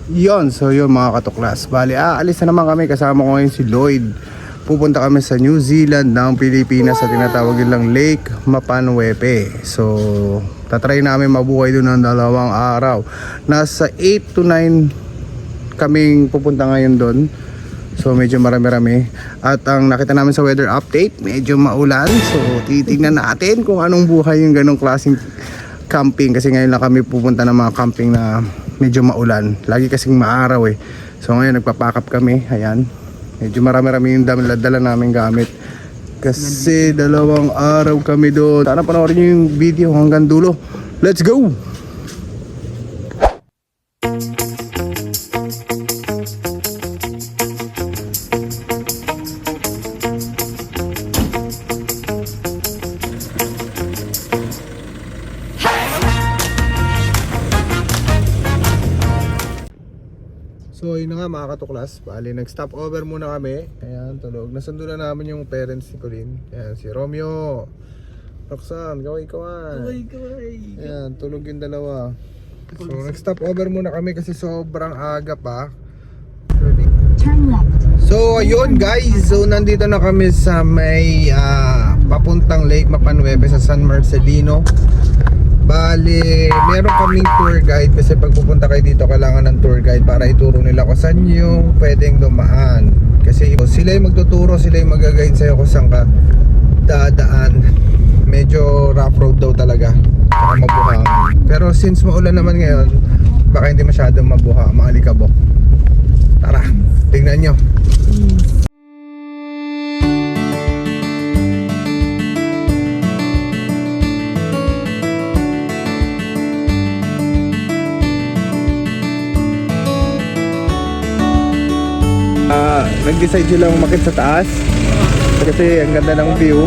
Yon, so yun mga katuklas. Bali, aalis na naman kami. Kasama ko ngayon si Lloyd. Pupunta kami sa New Zealand ng Pilipinas sa tinatawag nilang Lake Mapanwepe. So, tatry namin mabuhay doon ng 2 araw. Nasa 8 to 9 kaming pupunta ngayon doon. So, medyo marami-rami. At ang nakita namin sa weather update, medyo maulan. So, titignan natin kung anong buhay yung ganong klaseng camping. Kasi ngayon lang kami pupunta ng mga camping na medyo maulan. Lagi kasing maaraw eh. So ngayon nagpapack up kami. Ayan. Medyo marami-rami yung dala namin gamit. Kasi 2 araw kami doon. Sana panoorin nyo yung video hanggang dulo. Let's go! So yun na nga mga katuklas, bali nag-stop over muna kami. Ayan, tulog. Nasundo na namin yung parents ni Colleen. Ayan, si Romeo, Roxanne, kaway-kaway. Ayan, tulog yung dalawa. So nag-stop over muna kami kasi sobrang aga pa. So ayun guys, so nandito na kami sa may papuntang Lake Mapanwepe sa San Marcelino. Bali, meron kaming tour guide kasi pag pupunta kayo dito kailangan ng tour guide para ituro nila kung saan yung pwedeng dumaan. Kasi sila yung magtuturo, sila yung mag-guide sa'yo kung saan ka dadaan. Medyo rough road daw talaga, baka mabuhangin. Pero since maulan naman ngayon, baka hindi masyadong maalikabok. Tara, tingnan nyo. Nag-decide silang umakit sa taas kasi ang ganda ng view.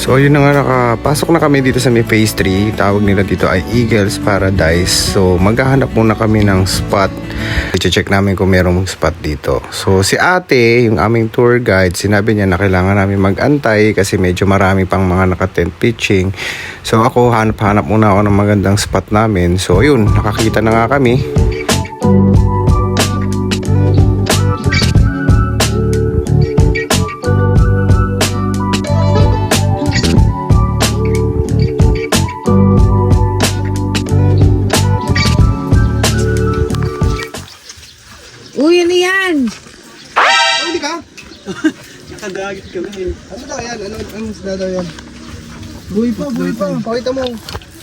So yun na nga, nakapasok na kami dito sa may phase 3. Tawag nila dito ay Eagles Paradise. So maghahanap muna kami ng spot. I-check namin kung merong spot dito. So si ate, yung aming tour guide, sinabi niya na kailangan namin mag-antay kasi medyo marami pang mga naka-tent pitching. So ako, hanap-hanap muna ako ng magandang spot namin. So yun, nakakita na nga kami. Uy, ano yan? Hindi ka? Nakadagit kami. Ano daw yan? Anong isda daw yan? Buhay pa. Pakita mo.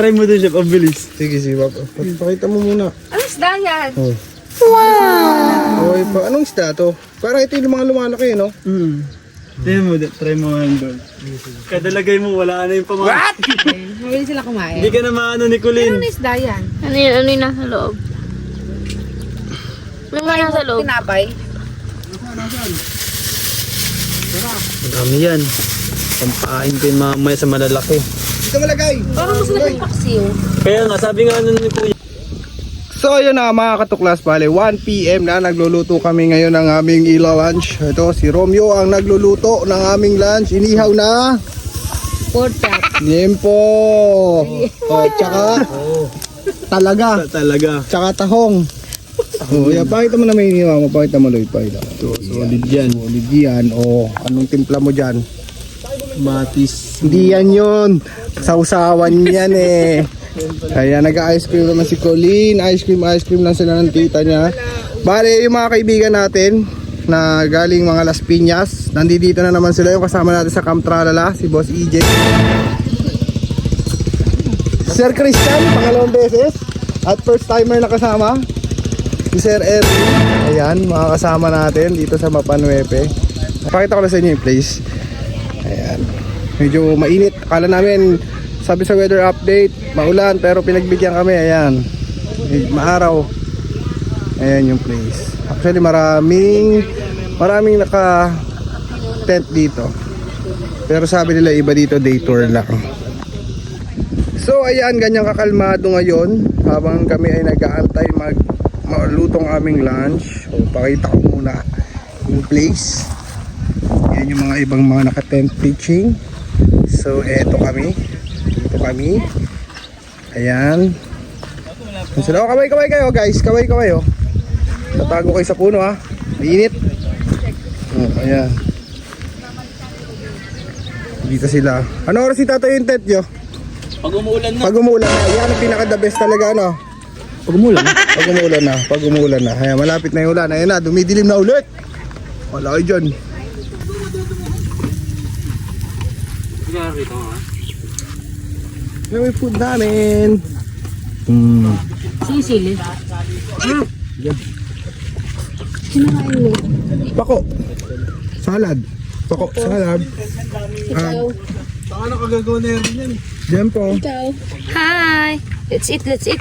Try mo din siya, pabilis. Sige, pakita mo muna. Ano isda yan? Oh. Wow! Buhay pa. Anong isda to? Parang ito yung mga lumalaki, no? Try mo nga doon. Kadalagay mo, wala na yung pamahal. What? Mabilis sila kumain. Hindi ka na maano ni Colleen. Ano isda yan? Ano yun? Ano yung nasa loob? Ano nga nasa loob? Tinapay? Marami yan. Pampain ko yung mamaya sa malalaki. Dito malagay. Parang masarap yung paksiw. Kaya nga, sabi nga ano ni Kuya. So ayun na mga katuklas, bale 1 PM na, nagluluto kami ngayon ng aming lunch. Ito si Romeo ang nagluluto ng aming lunch. Inihaw na Pork chop. liempo. Oh, tsaka talaga. Talaga. Tsaka tahong. Oh, yan, pakita mo na may inihaw mo, pakita mo Lloyd, pakita mo. Solid yan. Solid yan. Oh, anong timpla mo diyan? Matis. Hindi yan yun. Sausawan yan eh. Kaya nag-ice cream naman si Colleen. Ice cream lang sila ng tita niya. Bale, yung mga kaibigan natin na galing mga Las Piñas, nandito na naman sila. Yung kasama natin sa Camp Tralala, si Boss EJ. Sir Christian, pangalawang beses. At first timer na kasama, si Sir Erwin. Ayan, mga kasama natin dito sa Mapanwepe. Pakita ko na sa inyo yung place. Ayan. Medyo mainit. Akala namin, sabi sa weather update, maulan, pero pinagbigyan kami. Ayan. Maaraw. Ayan yung place. Actually, maraming naka tent dito. Pero sabi nila iba dito, day tour lang. So ayan, ganyan kakalmado ngayon habang kami ay nag-aantay malutong aming lunch. So, pakita ko muna yung place. Yan yung mga ibang mga naka-tent pitching. So eto kami. Dito kami. Ayan. So, kaway kayo guys. Kaway kayo. Tatago kayo sa puno ha. Mainit. Oh, ayan. Dito sila. Ano oras si tatay yung tent nyo? Pag umuulan na. Pag umuulan na. Yan ang pinaka-the best talaga ano. Pag umuulan na. Pag umuulan na. Ayan, malapit na yung ulan. Ayan na, dumidilim na ulit. Wala kayo dyan. Yan yung food namin. Sisili. Pako. Salad. Pako, salad. Ikaw. Ano kagagawa na yan? Diyan po. Ikaw. Hi! Let's eat, let's eat.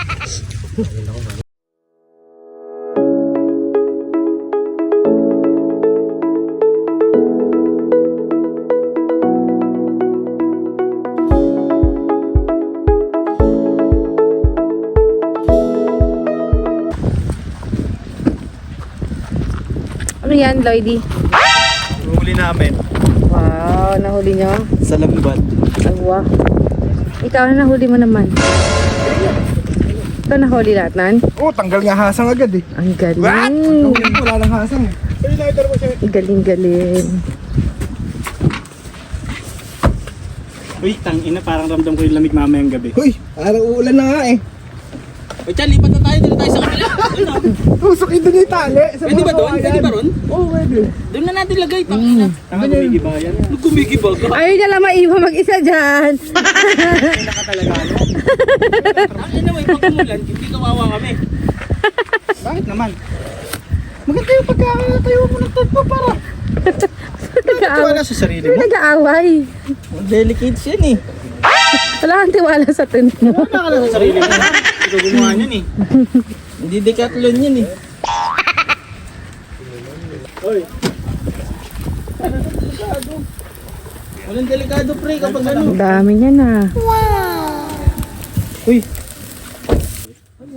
Ano yan, Lloydie? Huli namin. Wow, nahuli nyo? Sa lambat. Awa. Ikaw na nahuli mo naman. Ikaw nahuli lahat nan? Oh, tanggal nga hasang agad eh. Ang galing. Wala lang hasang eh. Galing. Uy, tangina, parang ramdam ko yung lamig mamayang gabi. Uy, parang uulan na nga eh. Uy, Chan, lipat na tayo. Doon tayo sa kabila. Doon na. Tusok ito yung tali. Sa Pwede mga ba doon? kawayan. Pwede ba ron? Oo, pwede. Doon na natin lagay, tangina. Tanga gumigiba yan. Gumigiba ka. Ayaw niya lang maiwan mag-isa dyan. Naka talaga ano? Tangina mo, pag umulan, hindi kawawa kami. Bakit naman? Maganda yung pagkakatayo mo ng tent mo para. Wala sa sarili May mo. nag-aaway. Delicate yan eh. Wala kang tiwala sa tent mo. Wala ka lang sa sarili mo. Ikaw gumawa niyan eh. Hindi decathlon yan eh. Oy. Walang delikado pre kapag ano. Ang dami niya na. Uy. Ano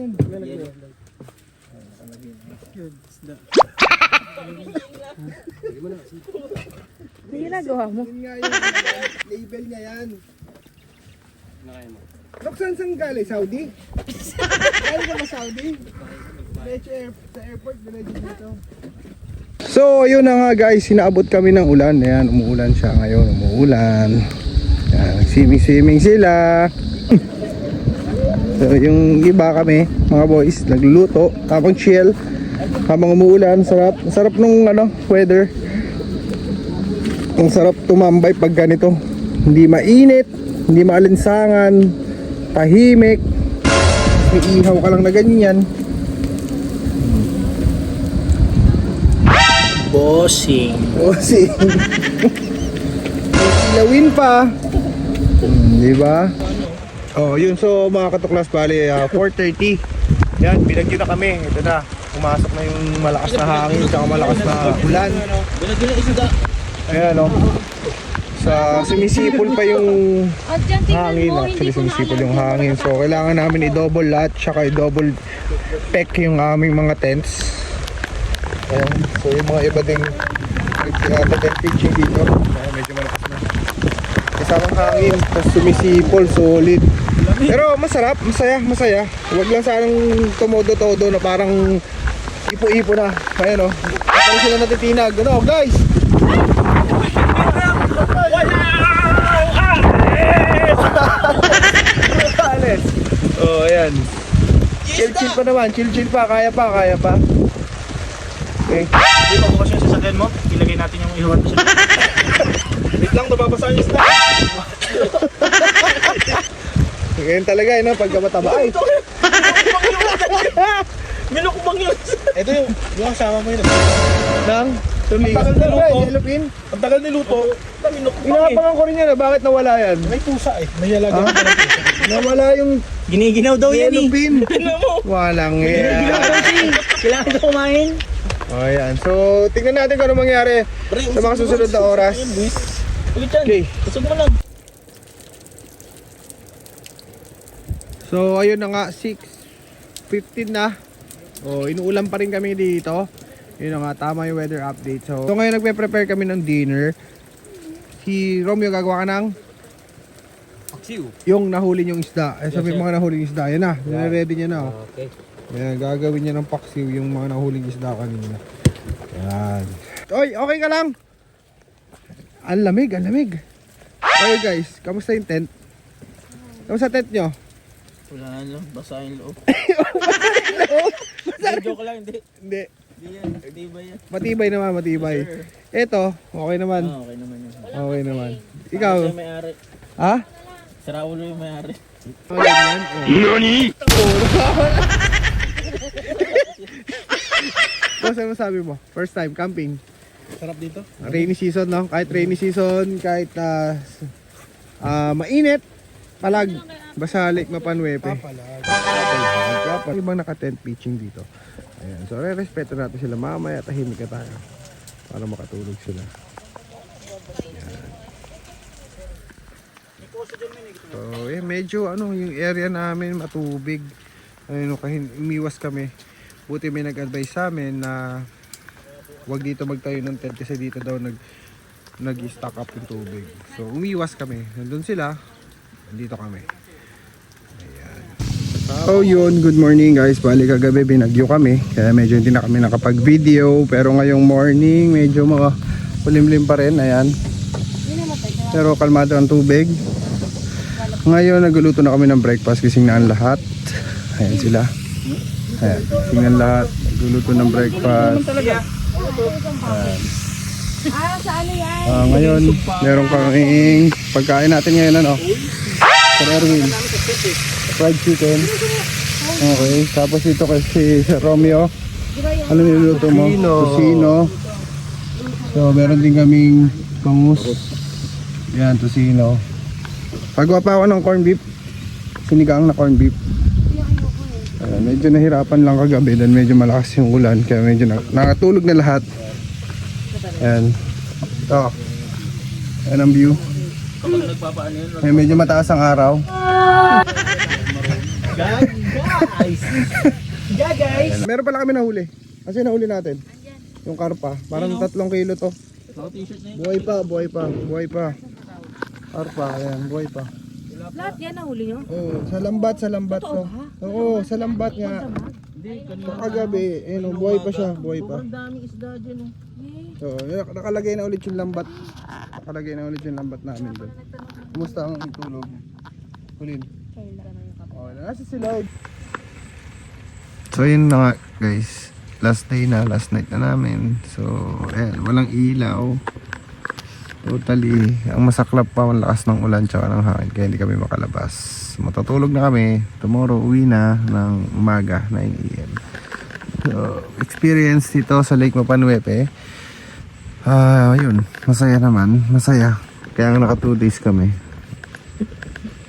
ginagawa mo? Yun nga yung label niya yan. Dok, saan galing? Saudi? Galing ka ba Saudi? Sa airport, diretso dito. So, yun na nga guys, sinaabot kami ng ulan. Ayan, umuulan siya ngayon, umuulan. Ayan, swimming sila. So, yung iba kami, mga boys, nagluluto, habang chill, habang umuulan, sarap nung weather. Ang sarap tumambay pag ganito. Hindi mainit, hindi maalinsangan, tahimik. May ihaw ka lang na ganyan. Bossing. O si ilawin pa. Di ba? Oh, yun, so mga katuklas, bali 4:30. Yan, binagyo na kami. Ito na. Pumasok na yung malakas na hangin at malakas na ulan. Ayan, oh. Sumisipol pa yung hangin. Actually, sumisipol yung hangin. So, kailangan namin i-double lahat, tsaka i-double pack yung aming mga tents. Ayan. So, yung mga iba ding tent pitching dito. Ayan, medyo malakas na. Kasamang hangin, tapos sumisipol, solid. Pero masarap, masaya. Huwag lang sanang tumodo-todo na parang ipo-ipo na. Ayan, oh. Parang sila natitinag. Ano, guys? Oh, ayan. Chill pa naman, chill pa, kaya pa. Okay. Hindi pa bukas yung sasakyan mo. Ilagay natin yung ihuwan mo sa wait lang, nababasahan yung snack. Ganyan talaga, no? Pagka mataba. Ay! Minukbang yun. Ito yung kasama mo yun. Nang? Tulis. Ang tagal niluto. Yellow pin? Ang tagal niluto. Minukbang eh. Inaabangan ko rin yan. Bakit nawala yan? May pusa eh. May alaga. Nawala yung Giniginaw daw yan yellow eh. pin. Tingnan mo. Walang Giniginaw daw yan. siya. Kailangan daw kumain. O yan. So, tingnan natin kung ano mangyari sa mga susunod na oras. Ayan, Luis. Ulit yan. Okay. Usog mo lang. So, ayun na nga. 6:15 na. O, inuulan pa rin kami dito. Yun na nga. Tama yung weather update. So ngayon nagpe-prepare kami ng dinner. Si Romeo gagawa ka ng Paksiw. yung nahuli yung isda. Eh, sabi Yes, mga nahuling isda. Yan na. Nire-ready niya na. Oh. Okay. Yan, gagawin niya ng paksiw yung mga nahuling isda kanina. Yan. Oy, okay ka lang? Ang lamig, ang lamig. Okay guys, kamusta yung tent? Kamusta tent nyo? Wala na lang. Basa yung loob. Joke lang. Hindi. Hindi. Hindi yan. Hindi ba yan? Matibay naman, matibay. Sir. Eto, okay naman. Okay naman yan. Okay naman. Ikaw? Siya yung may-ari. Ha? Si Raulo yung may-ari. NANI? Boss, ano sabi mo? First time camping. Sarap dito. Rainy season, no? Kahit rainy season, kahit mainit, palag, basta Lake Mapanwepe. Papalag. Ibang naka-tent pitching dito. Ayan. So, re-respeto natin sila. Mamaya, tahimik ka tayo. Para makatulog sila. Ayan. So, medyo yung area namin matubig. Ayun, umiwas kami. Buti may nag-advise sa amin na wag dito magtayo ng tent kasi dito daw nag-stock up yung tubig. So, umiwas kami. Nandun sila. Nandito kami. So yun, good morning guys. Bali kagabi binagyo kami, kaya medyo hindi na kami nakapag-video. Pero ngayong morning medyo kulimlim pa rin, ayan. Pero kalmado ang tubig. Ngayon nagluluto na kami ng breakfast, gising na ang lahat. Ayan sila. Ayan, gising na ang lahat. Nagluluto ng breakfast. Ayan. Ngayon, meron kaming pagkain natin ngayon, ano? Sir Erwin, fried chicken. Okay, tapos ito kasi si Romeo. Ano niluluto mo? Tocino. So, meron din kaming bangus. Yan, tocino. Pagawa pa ako ng corned beef. Sinigang na corned beef. Ayan, medyo nahirapan lang kagabi dahil medyo malakas yung ulan. Kaya medyo nakatulog na lahat. Ayan. Ito. Ayan ang view. Kapag nagpapaano yun. Ay, medyo mataas ang araw. Guys! Meron pala kami nahuli. Kasi nahuli natin. Yung karpa. Parang 3 kilo to. Naka-t-shirt na yun. Buhay pa. Karpa, ayan, buhay pa. Lahat yan nahuli nyo? Oo, sa lambat to. Oo, sa lambat nga. So, kagabi, buhay pa siya, buhay pa. Ang daming isda dyan. So, nakalagay na ulit yung lambat. Nakalagay na ulit yung lambat namin doon. Kumusta ang tulog? Kulin. Okay, nasa si Lloyd. So yun na nga guys, last night na namin. So ayan, walang ilaw. Totally, ang masaklap pa ang lakas ng ulan tsaka ng hangin, kaya hindi kami makalabas. Matutulog na kami. Tomorrow uwi na ng umaga, 9 AM. So experience dito sa Lake Mapanwepe. Yun, masaya naman, masaya. Kaya nga naka 2 days kami.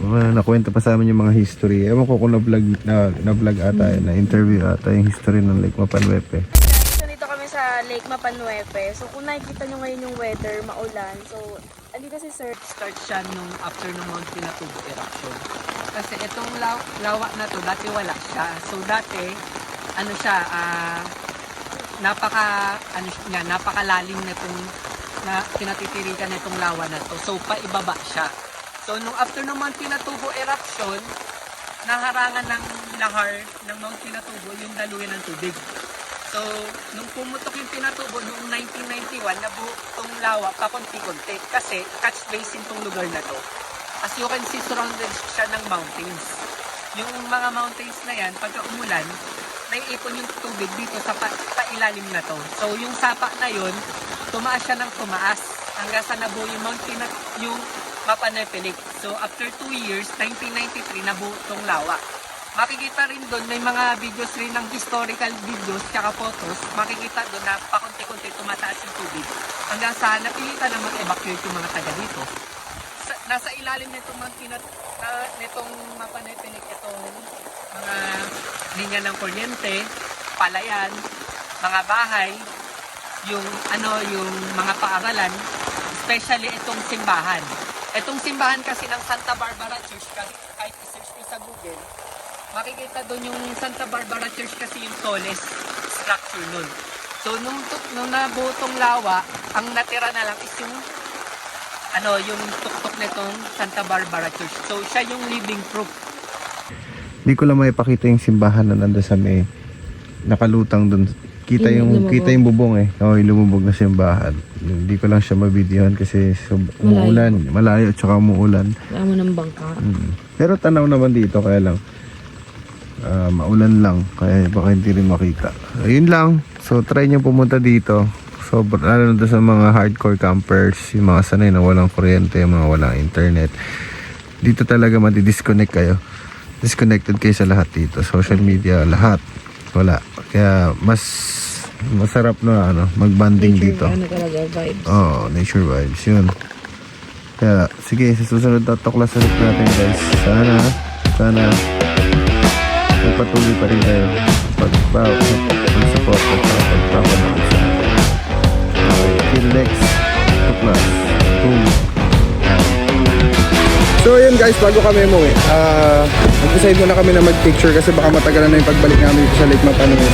Nakwento pa sa amin yung mga history. Ewan ko kung na-vlog ata, na-interview ata yung history ng Lake Mapanwepe. So, dito kami sa Lake Mapanwepe. So, kung nakikita nyo ngayon yung weather, maulan. So, andito si Sir. Start siya nung after ng Mount Pinatubo eruption. Kasi itong lawa na to, dati wala siya. So, dati, ano siya, napakalalim na itong na kinatitirikan na itong lawa na to. So, paibaba siya. So, nung after ng Mount Pinatubo eruption, naharangan ng lahar ng Mount Pinatubo yung daluyan ng tubig. So, nung pumutok yung Pinatubo noong 1991, nabuo itong lawa pakunti-kunti kasi catch basin tong lugar na to. As you can see, surrounded siya ng mountains. Yung mga mountains na yan, pagka umulan, naiipon yung tubig dito sa pailalim na to. So, yung sapa na yun, tumaas siya ng tumaas hanggang sa nabuo yung yung Mapanwepe Lake. So, after 2 years, 1993, nabuo itong lawa. Makikita rin doon, may mga videos rin ng historical videos tsaka photos. Makikita doon na pakunti-kunti tumataas yung tubig. Hanggang sa napilitan na mag-evacuate yung mga taga dito. Nasa ilalim nitong nitong mapanapinig itong mga linya ng kuryente, palayan, mga bahay, yung mga paaralan, especially itong simbahan. Itong simbahan kasi ng Santa Barbara Church, kahit i-search nyo sa Google, makikita doon yung Santa Barbara Church kasi yung tallest structure nun. So nung nabuo tong lawa, ang natira na lang is yung tuktok nitong Santa Barbara Church. So siya yung living proof. Hindi ko lang maipakita yung simbahan na nandun sa may nakalutang dun. Kita yung bubong eh. Oo, yung lumubog na simbahan. Hindi ko lang siya mabidyohan kasi umuulan. Malayo at saka umuulan. Wala mo ng bangka. Pero tanaw naman dito kaya lang maulan lang kaya baka hindi rin makita. Ayun lang. So try nyo pumunta dito. So lalo na sa mga hardcore campers, yung mga sanay na walang kuryente, yung mga walang internet. Dito talaga madi-disconnect kayo. Disconnected kayo sa lahat dito. Social media, lahat. Wala. Kaya mas masarap na mag-banding dito. Ano talaga, vibes. Oo, nature vibes. Yun. Kaya, sige, sa susunod na tuklas ulit natin guys. Sana magpatuloy pa rin tayo pag-support at pag-papanood sa atin. Okay, till next tuklas. So yun guys, bago kami umuwi, mag-decide muna kami na mag-picture kasi baka matagalan na yung pagbalik namin dito sa Lake Mapanwebe.